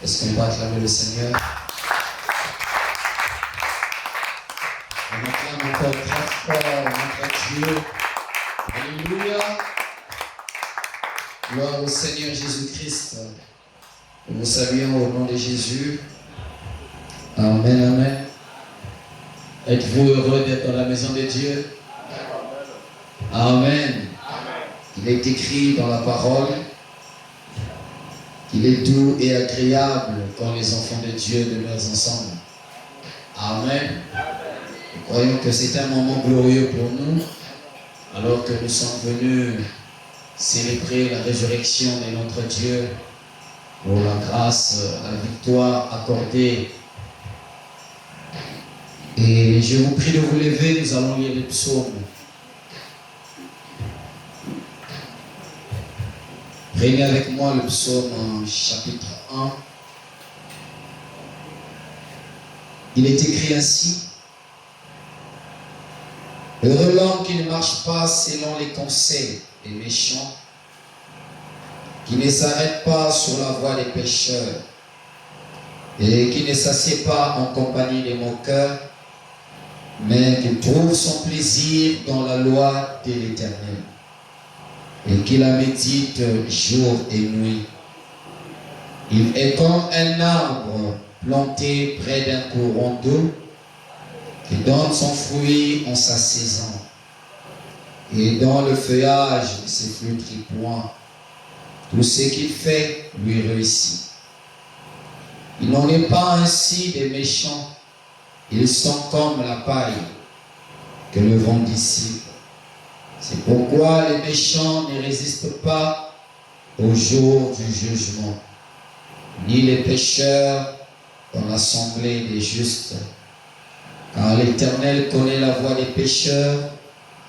Est-ce qu'on va acclamer le Seigneur? On acclame encore très fort notre Dieu. Alléluia. Gloire au Seigneur Jésus-Christ. Nous vous saluons au nom de Jésus. Amen, amen. Êtes-vous heureux d'être dans la maison de Dieu? Amen. Il est écrit dans la parole qu'il est doux et agréable quand les enfants de Dieu demeurent ensemble. Amen. Nous croyons que c'est un moment glorieux pour nous, alors que nous sommes venus célébrer la résurrection de notre Dieu pour la grâce, la victoire accordée. Et je vous prie de vous lever, nous allons lire les psaumes. Prenez avec moi le psaume chapitre 1. Il est écrit ainsi: heureux l'homme qui ne marche pas selon les conseils des méchants, qui ne s'arrête pas sur la voie des pécheurs, et qui ne s'assied pas en compagnie des moqueurs, mais qui trouve son plaisir dans la loi de l'Éternel, et qui la médite jour et nuit. Il est comme un arbre planté près d'un courant d'eau, qui donne son fruit en sa saison, et dans le feuillage de ses flétrit point. Tout ce qu'il fait lui réussit. Il n'en est pas ainsi des méchants. Ils sont comme la paille que le vent dissipe. C'est pourquoi les méchants ne résistent pas au jour du jugement, ni les pécheurs dans l'assemblée des justes. Car l'Éternel connaît la voie des pécheurs,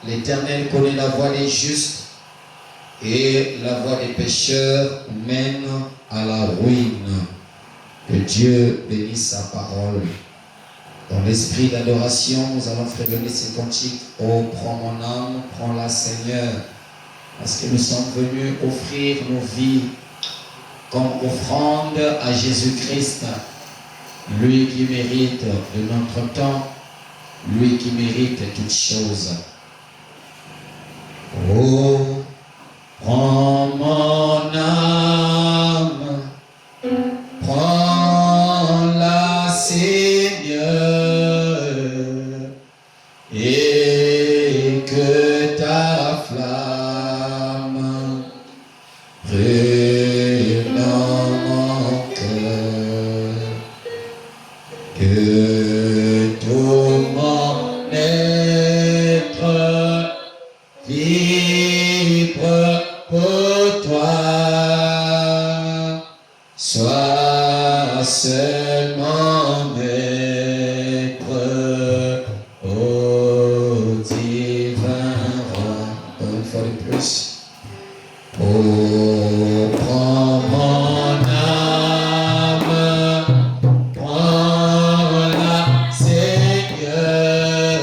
l'Éternel connaît la voie des justes, et la voie des pécheurs mène à la ruine. Que Dieu bénisse sa parole. Dans l'esprit d'adoration, nous allons fredonner ces cantiques. Oh, prends mon âme, prends-la Seigneur, parce que nous sommes venus offrir nos vies comme offrande à Jésus-Christ, lui qui mérite de notre temps, lui qui mérite toutes choses. Oh, prends mon âme, prends-la Seigneur, et que ta flamme brûle dans mon cœur, que tout mon être vibre pour toi. Sois seulement maître, ô divin roi. Une fois de plus. Oh, prends mon âme, prends-la Seigneur,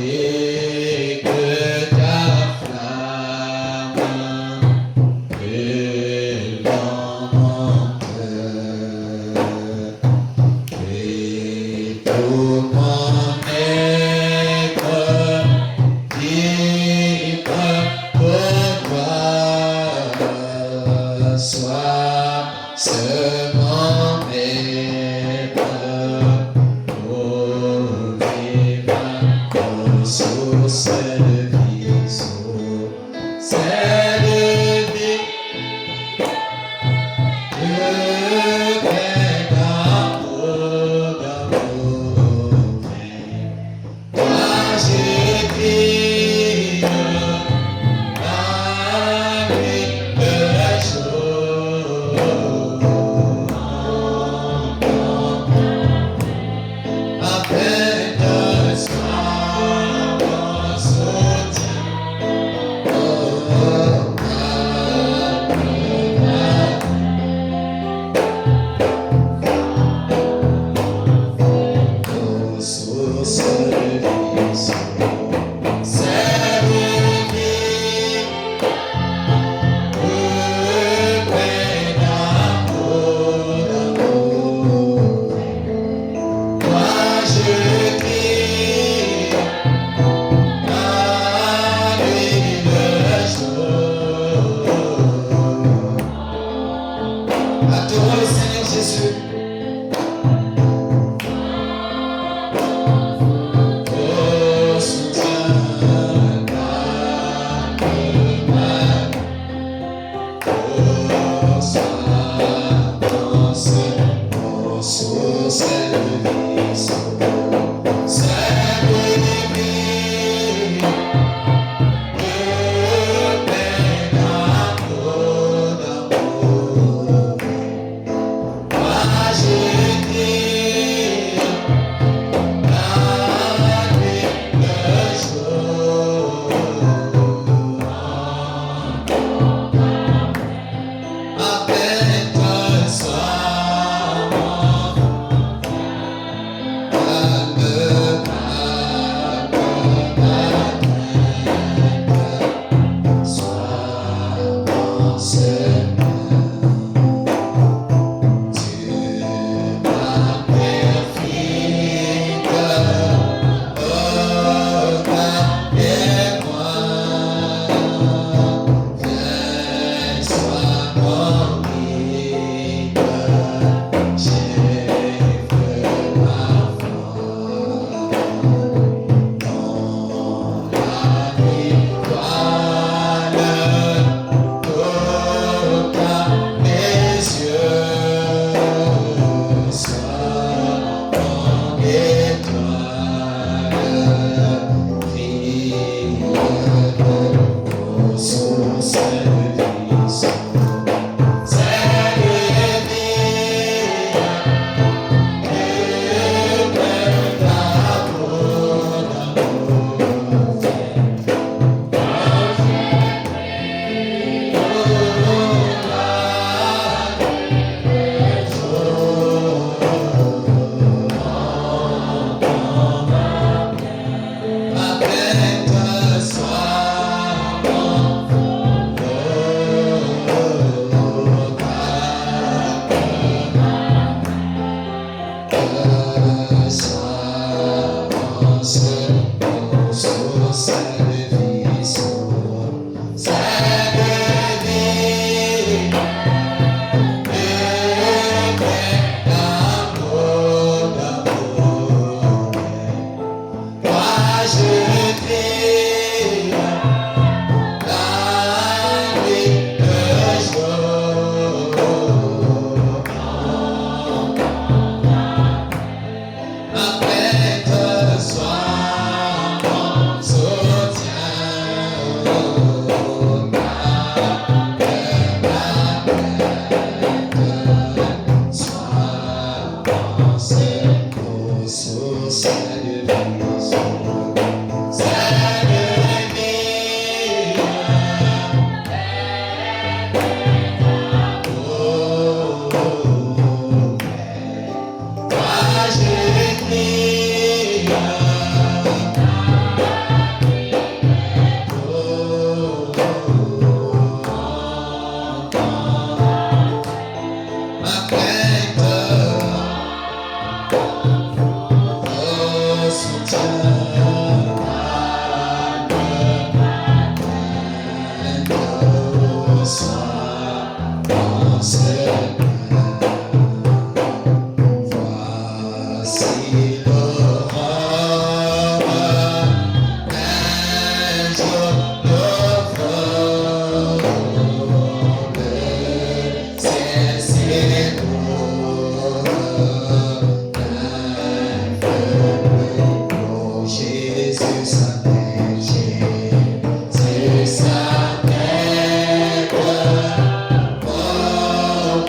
et que ta flamme brûle dans mon cœur, et tout mon être vibre pour toi. Sois seulement maître, ô divin, ô source de vie, source de vie. Oh Adorons le Seigneur Jésus.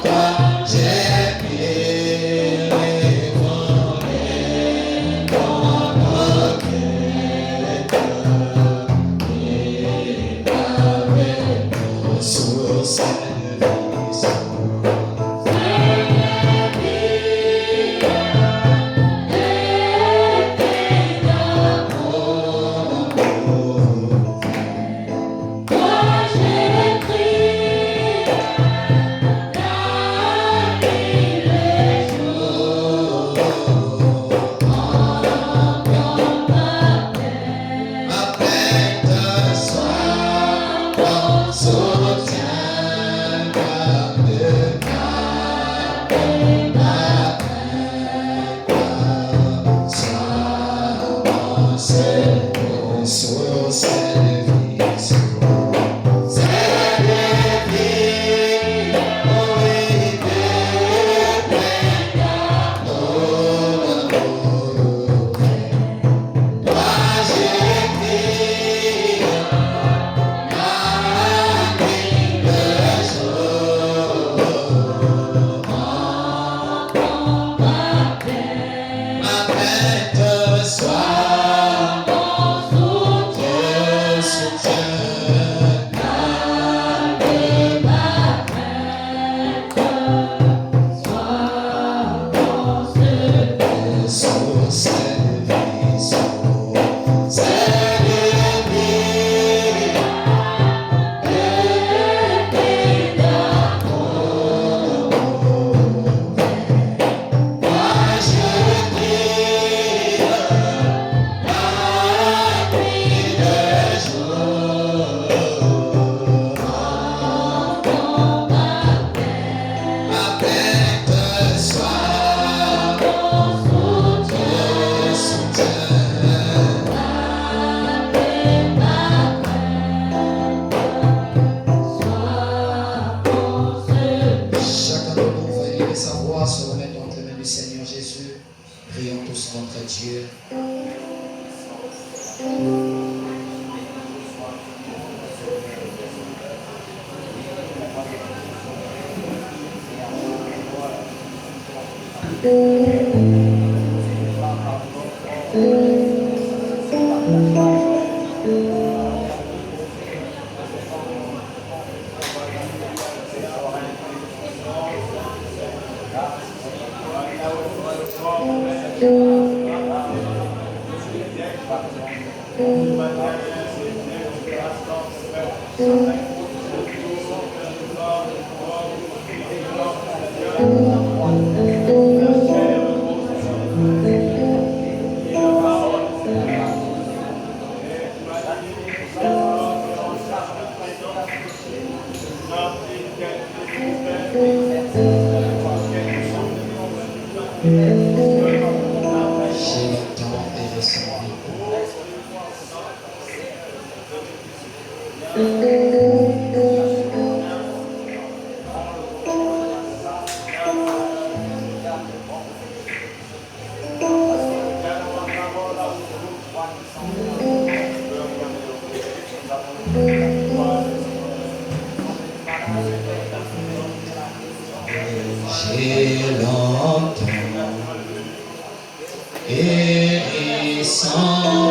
Bye. Prions tous notre Dieu. J'ai longtemps et sans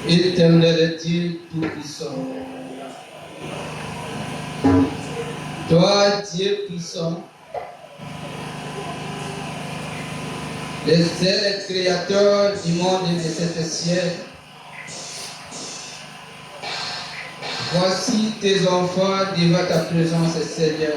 Éternel Dieu Tout-Puissant, toi, Dieu puissant, le seul créateur du monde et de cette ciel, voici tes enfants devant ta présence, Seigneur.